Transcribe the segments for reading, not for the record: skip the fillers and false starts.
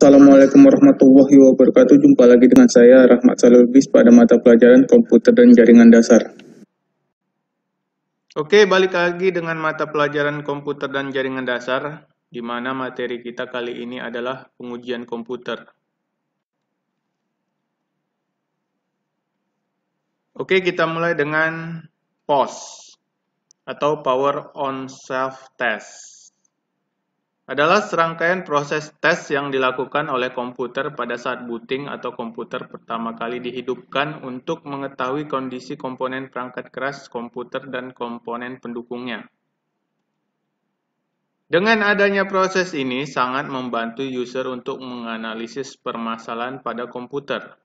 Assalamualaikum warahmatullahi wabarakatuh. Jumpa lagi dengan saya Rahmat Salulbis pada mata pelajaran komputer dan jaringan dasar. Oke, balik lagi dengan mata pelajaran komputer dan jaringan dasar, di mana materi kita kali ini adalah pengujian komputer. Oke, kita mulai dengan POS atau Power on Self Test. Adalah serangkaian proses tes yang dilakukan oleh komputer pada saat booting atau komputer pertama kali dihidupkan untuk mengetahui kondisi komponen perangkat keras komputer dan komponen pendukungnya. Dengan adanya proses ini sangat membantu user untuk menganalisis permasalahan pada komputer.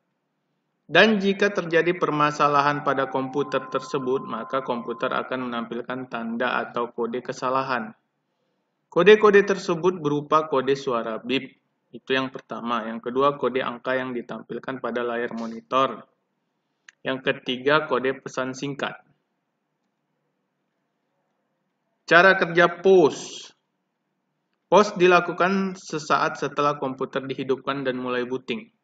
Dan jika terjadi permasalahan pada komputer tersebut, maka komputer akan menampilkan tanda atau kode kesalahan. Kode-kode tersebut berupa kode suara bip, itu yang pertama. Yang kedua, kode angka yang ditampilkan pada layar monitor. Yang ketiga, kode pesan singkat. Cara kerja POS. POS dilakukan sesaat setelah komputer dihidupkan dan mulai booting.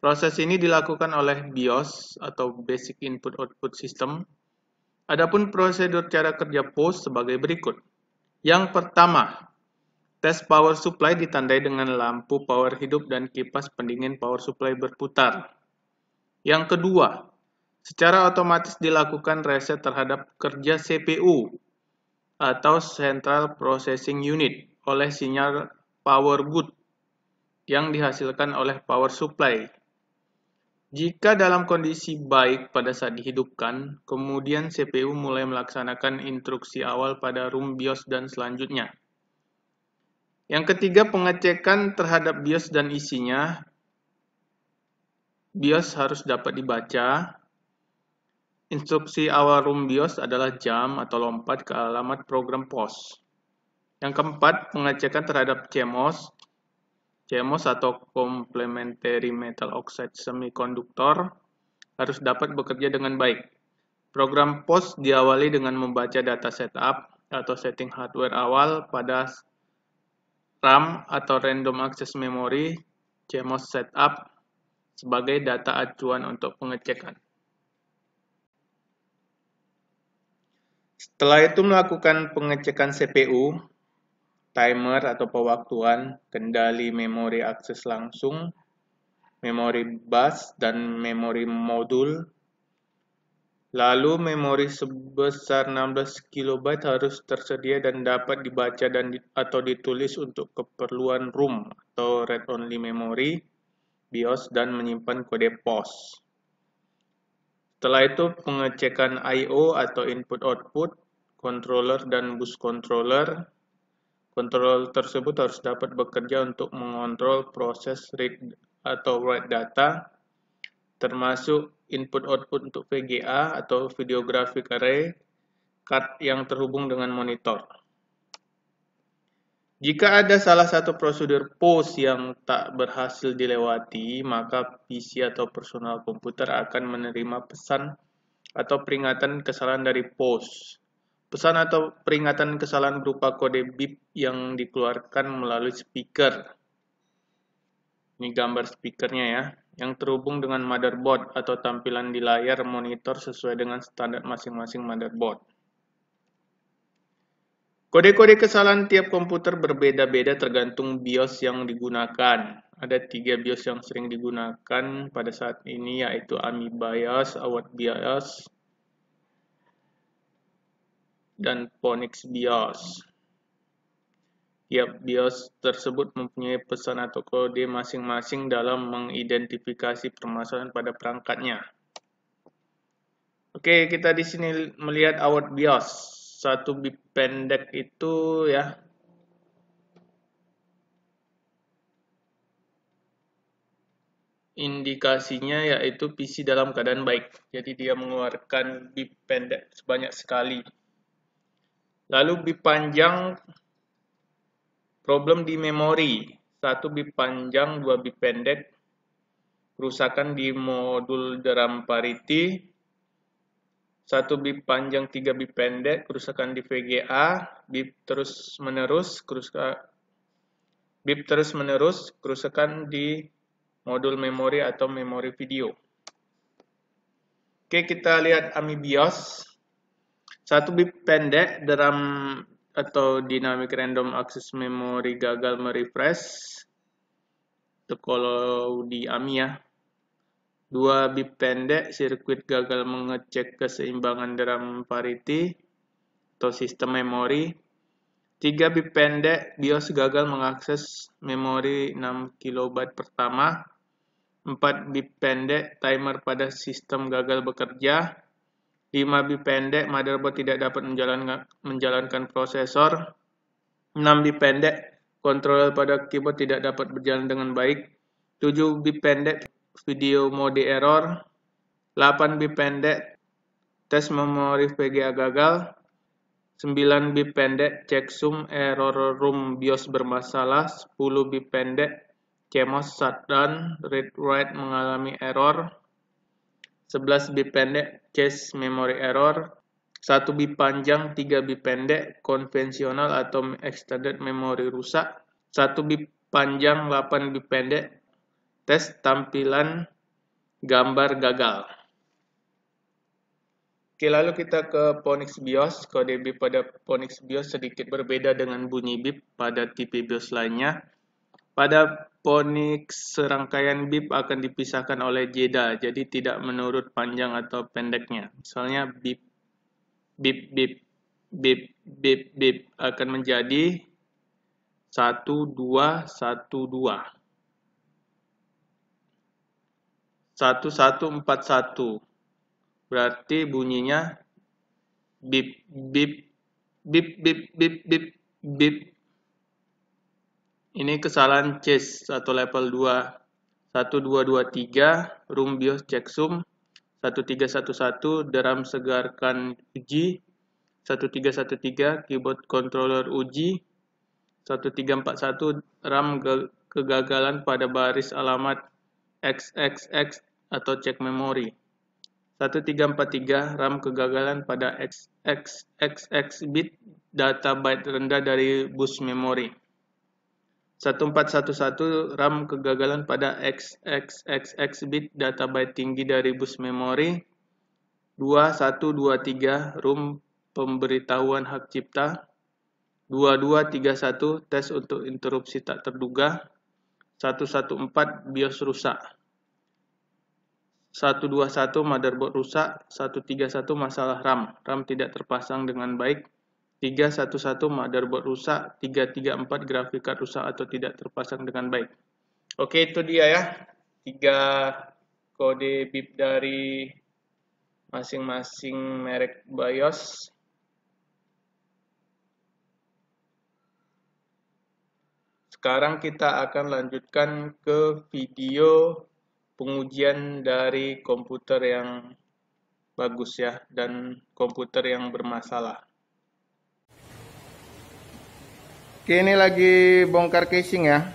Proses ini dilakukan oleh BIOS atau Basic Input Output System. Adapun prosedur cara kerja POS sebagai berikut. Yang pertama, tes power supply ditandai dengan lampu power hidup dan kipas pendingin power supply berputar. Yang kedua, secara otomatis dilakukan reset terhadap kerja CPU atau Central Processing Unit oleh sinyal power good yang dihasilkan oleh power supply. Jika dalam kondisi baik pada saat dihidupkan, kemudian CPU mulai melaksanakan instruksi awal pada room BIOS dan selanjutnya. Yang ketiga, pengecekan terhadap BIOS dan isinya. BIOS harus dapat dibaca. Instruksi awal room BIOS adalah jam atau lompat ke alamat program POS. Yang keempat, pengecekan terhadap CMOS. CMOS atau Complementary Metal Oxide Semiconductor harus dapat bekerja dengan baik. Program POS diawali dengan membaca data setup atau setting hardware awal pada RAM atau Random Access Memory CMOS setup sebagai data acuan untuk pengecekan. Setelah itu melakukan pengecekan CPU, timer atau pewaktuan, kendali memori akses langsung, memori bus, dan memori modul. Lalu memori sebesar 16 KB harus tersedia dan dapat dibaca atau ditulis untuk keperluan room atau read-only memory, BIOS, dan menyimpan kode POS. Setelah itu pengecekan I/O atau input-output, controller dan bus controller. Kontrol tersebut harus dapat bekerja untuk mengontrol proses read atau write data, termasuk input-output untuk VGA atau Video Graphic Array, card yang terhubung dengan monitor. Jika ada salah satu prosedur POS yang tak berhasil dilewati, maka PC atau personal komputer akan menerima pesan atau peringatan kesalahan dari POS. Pesan atau peringatan kesalahan berupa kode bip yang dikeluarkan melalui speaker. Ini gambar speakernya ya, yang terhubung dengan motherboard atau tampilan di layar monitor sesuai dengan standar masing-masing motherboard. Kode-kode kesalahan tiap komputer berbeda-beda tergantung BIOS yang digunakan. Ada 3 BIOS yang sering digunakan pada saat ini, yaitu AMI BIOS, AWAT BIOS, dan Phoenix BIOS. Tiap BIOS tersebut mempunyai pesan atau kode masing-masing dalam mengidentifikasi permasalahan pada perangkatnya. Oke, kita di sini melihat AWAT BIOS. Satu bit pendek itu ya. Indikasinya yaitu PC dalam keadaan baik. Jadi dia mengeluarkan bit pendek sebanyak sekali. Lalu bit panjang, problem di memori. 1 bit panjang, 2 bit pendek. Kerusakan di modul DRAM parity. 1 bit panjang, 3 bit pendek. Kerusakan di VGA. Bit terus menerus. Bip terus-menerus, kerusakan di modul memori atau memori video. Oke, kita lihat AMI BIOS. Satu bip pendek, DRAM atau Dynamic Random Access Memory gagal merefresh. Itu kalau di AMI ya. 2 bip pendek, sirkuit gagal mengecek keseimbangan DRAM parity atau sistem memori. 3 bip pendek, BIOS gagal mengakses memori 6 KB pertama. 4 bip pendek, timer pada sistem gagal bekerja. 5 bip pendek, motherboard tidak dapat menjalankan prosesor. 6 bip pendek, controller pada keyboard tidak dapat berjalan dengan baik. 7 bip pendek, video mode error. 8 bip pendek, tes memori VGA gagal. 9 bip pendek, checksum error room BIOS bermasalah. 10 bip pendek, CMOS shutdown, read-write mengalami error. 11 bip pendek, cache memory error. 1 bip panjang, 3 bip pendek, konvensional atau extended memory rusak. 1 bip panjang, 8 bip pendek, tes tampilan gambar gagal. Oke, lalu kita ke Phoenix BIOS. Kode bip pada Phoenix BIOS sedikit berbeda dengan bunyi bip pada tipe BIOS lainnya. Pada Phoenix, serangkaian bip akan dipisahkan oleh jeda, jadi tidak menurut panjang atau pendeknya. Misalnya bip, bip, bip, bip, bip, bip akan menjadi 1, 2, 1, 2. 1, 1, 4, 1. Berarti bunyinya bip, bip, bip, bip, bip, bip, bip. Ini kesalahan cache atau level 2. 1, 2, 2, 3, room BIOS checksum. 1311, DRAM segarkan uji. 1313, keyboard controller uji. 1341, RAM kegagalan pada baris alamat XXX atau cek memori. 1343, RAM kegagalan pada XXX bit, data byte rendah dari bus memori. 1411, RAM kegagalan pada XXXX bit, data byte tinggi dari bus memori. 2123, room pemberitahuan hak cipta. 2231, tes untuk interupsi tak terduga. 114, BIOS rusak. 121, motherboard rusak. 131, masalah RAM. RAM tidak terpasang dengan baik. 311, motherboard rusak. 334, grafik card rusak atau tidak terpasang dengan baik. Oke, itu dia ya. 3 kode bip dari masing-masing merek BIOS. Sekarang kita akan lanjutkan ke video pengujian dari komputer yang bagus ya, dan komputer yang bermasalah. Oke, ini lagi bongkar casing ya.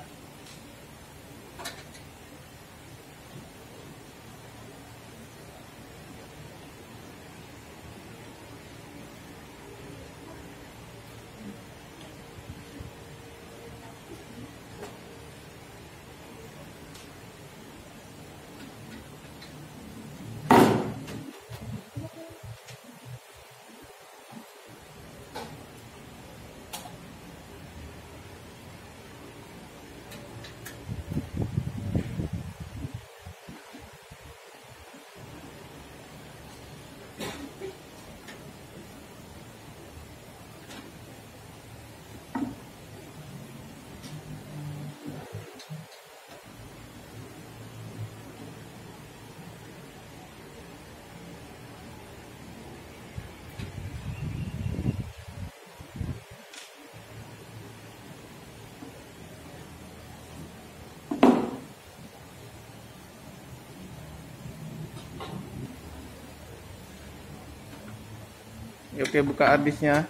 Oke, buka harddisknya.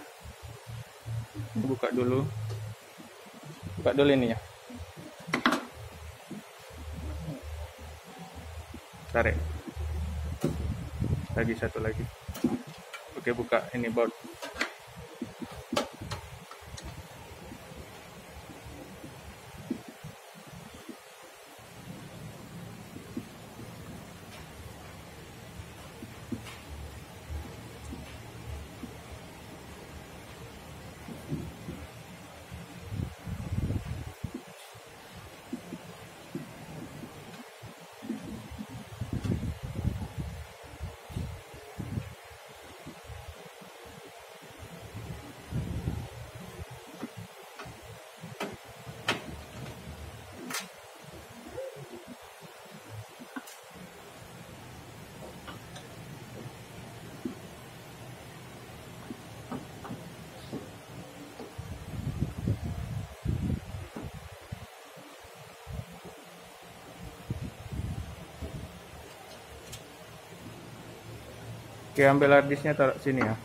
Buka dulu ini ya. Tarik lagi, satu lagi. Oke, buka ini board. Oke, ambil hard disknya taruh sini ya.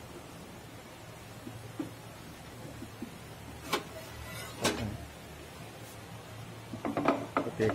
Oke.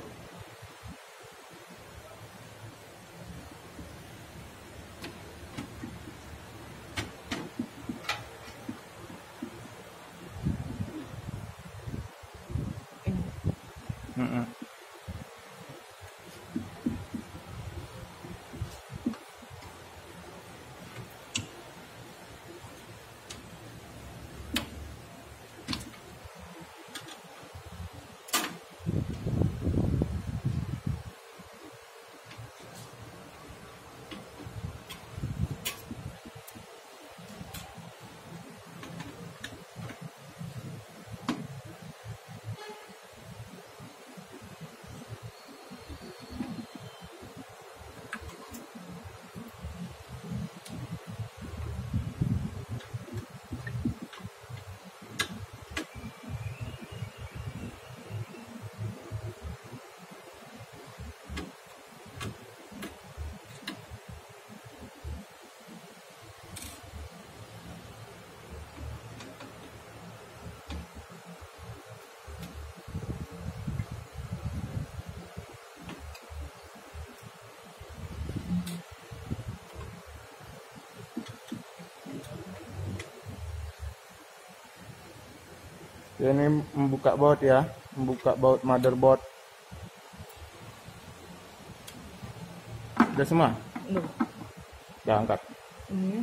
Ini membuka baut ya, membuka baut motherboard. Udah semua? Belum. Udah angkat. Ini.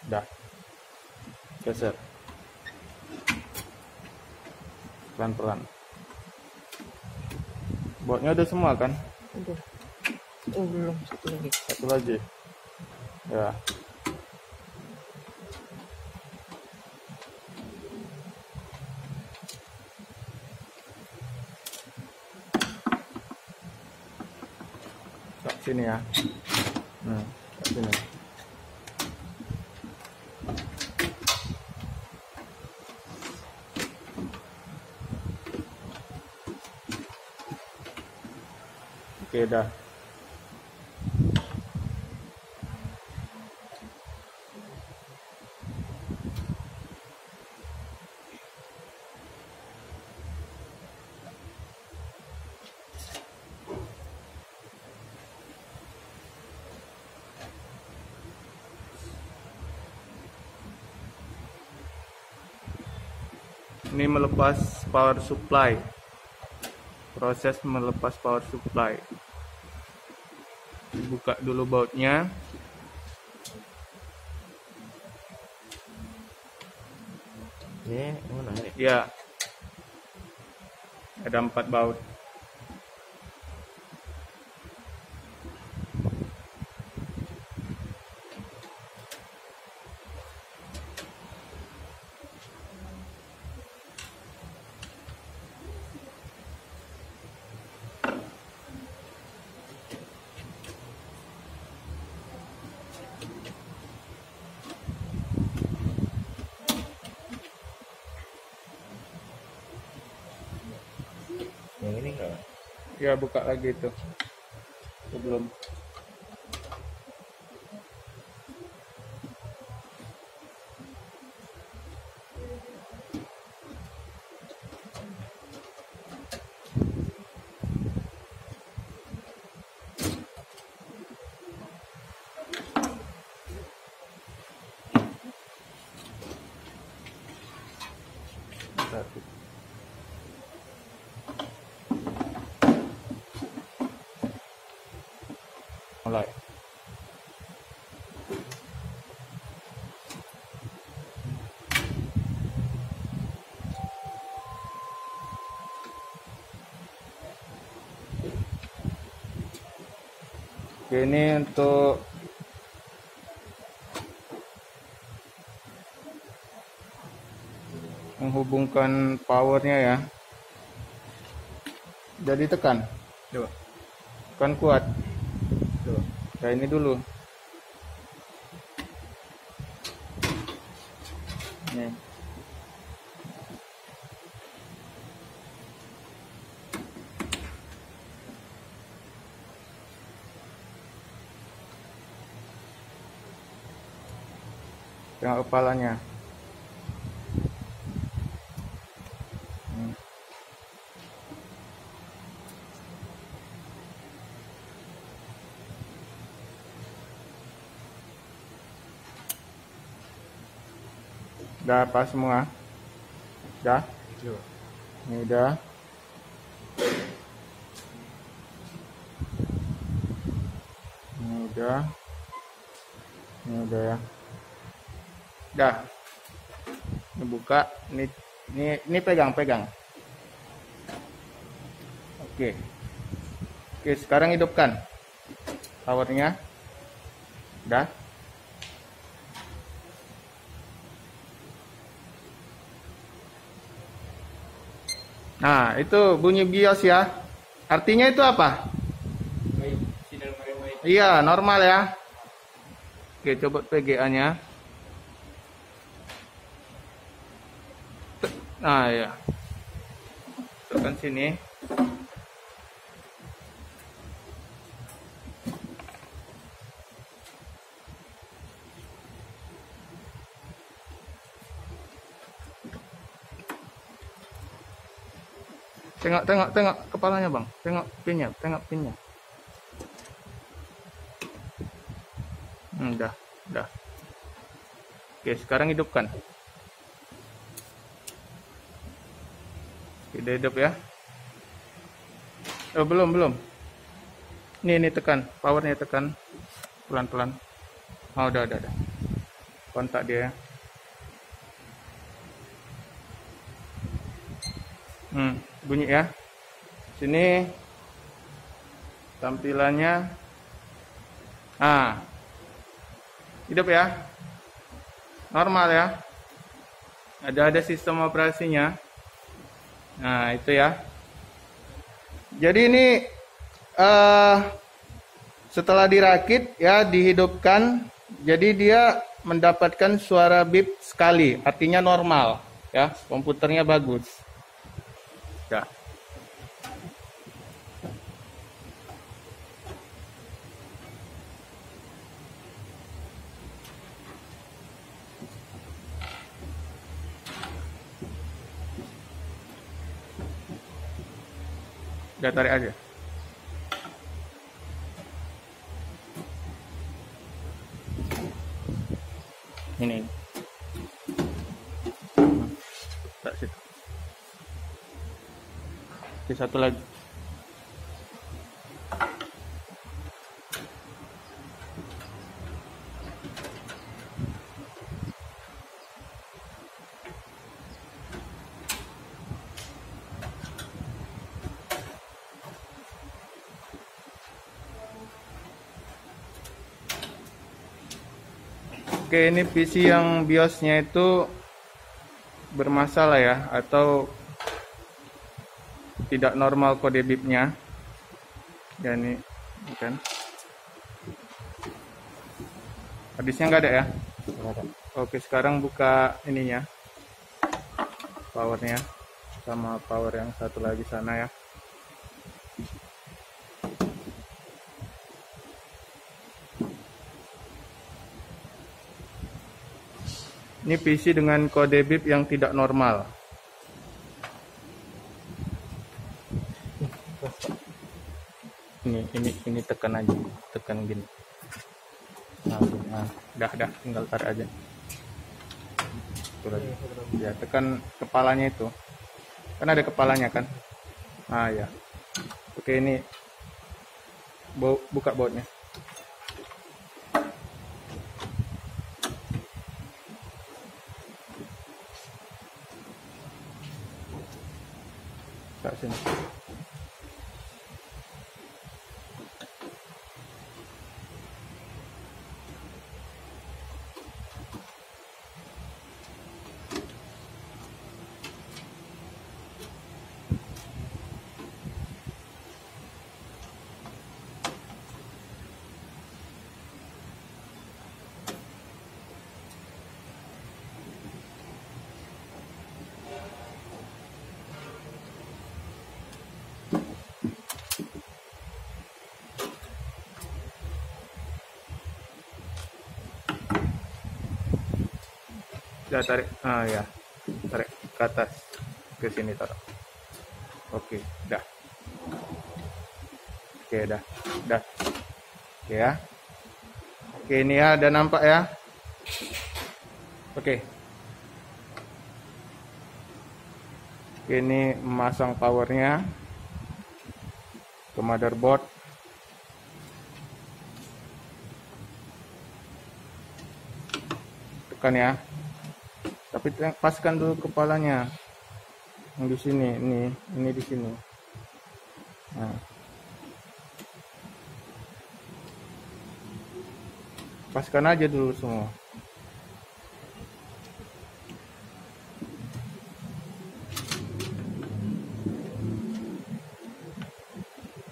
Udah. Geser. Pelan-pelan. Bautnya udah semua kan? Udah. Oh belum, satu lagi. Satu lagi. Ya. Sini ya. Sini. Oke, dah. Ini melepas power supply. Proses melepas power supply. Buka dulu bautnya. Ini mana ini? Ya. Ada 4 baut. Yang ini enggak? Ya, buka lagi itu. Sebelum. Satu. Mulai. Oke, ini untuk menghubungkan powernya ya. Jadi tekan. Coba. Tekan kuat. Coba. Ya, ini dulu. Nih. Tengok kepalanya. Udah apa semua? Udah? Ini udah. Ini udah. Ini udah ya. Udah. Ini buka. Ini pegang. Oke. Oke, sekarang hidupkan powernya. Udah. Nah, itu bunyi BIOS ya. Artinya itu apa? Iya, normal ya. Oke, coba PGA-nya. Nah, ya. Tekan sini. Tengok kepalanya, Bang. Tengok pinnya. Udah. Oke, sekarang hidupkan. Udah hidup ya. Oh, belum. Ini tekan, powernya tekan. Pelan-pelan. Oh, udah. Kontak dia ya. Bunyi ya. Sini tampilannya. Hidup ya. Normal ya. Ada sistem operasinya. Nah, itu ya. Jadi ini setelah dirakit ya, dihidupkan, jadi dia mendapatkan suara bip sekali, artinya normal ya, komputernya bagus. Ya. Udah, tarik aja. Ini. Tak situ. Oke, satu lagi. Oke, ini PC yang BIOS-nya itu bermasalah ya, atau tidak normal kode bipnya. Ya, ini kan. Habisnya nggak ada ya? Nggak ada. Oke, sekarang buka ininya, powernya, sama power yang satu lagi sana ya. Ini PC dengan kode bip yang tidak normal. Ini tekan aja, tekan gini. Nah, dah, tinggal tarik aja. Itu lagi. Ya, tekan kepalanya itu. Kan ada kepalanya kan? Ah ya. Oke, ini buka bautnya. Sini. Bisa tarik, ya, tarik ke atas, ke sini taruh. Oke, dah. Oke, dah. Oke ya. Oke, ini ya, udah nampak ya. Oke. Oke, ini memasang powernya ke motherboard. Tekan ya. Tapi paskan dulu kepalanya. Yang di sini, ini di sini. Nah. Paskan aja dulu semua.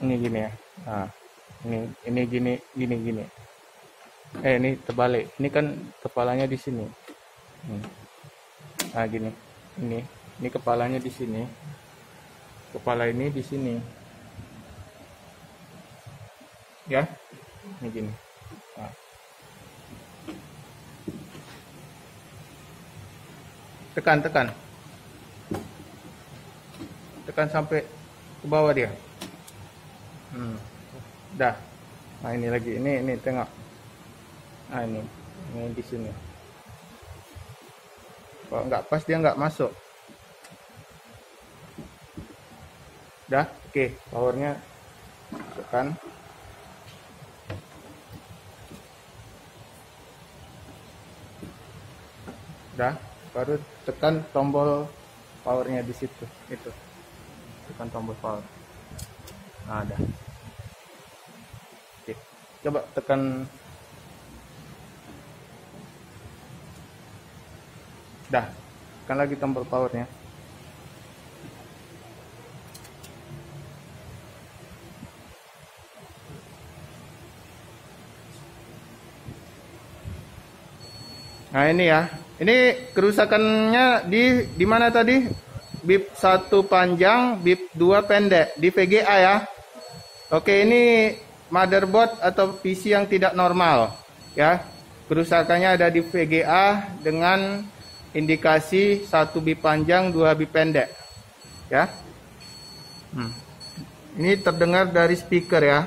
Ini gini ya. Nah, ini gini. Ini terbalik. Ini kan kepalanya di sini. Nah, gini. Ini kepalanya di sini. Kepala ini di sini. Ya. Ini gini. Nah. Tekan sampai ke bawah dia. Dah. Nah, ini lagi. Ini tengok. Nah, ini di sini. Kalau nggak pas dia nggak masuk. Dah. Oke, powernya tekan. Dah. Baru tekan tombol powernya di situ. Itu. Tekan tombol power. Nah, ada. Oke. Coba tekan. Dah. Tekan lagi tombol powernya. Nah, ini ya. Ini kerusakannya di mana tadi? Bip 1 panjang, bip 2 pendek di VGA ya. Oke, ini motherboard atau PC yang tidak normal ya. Kerusakannya ada di VGA dengan indikasi 1 bip panjang, 2 bip pendek ya. Ini terdengar dari speaker ya.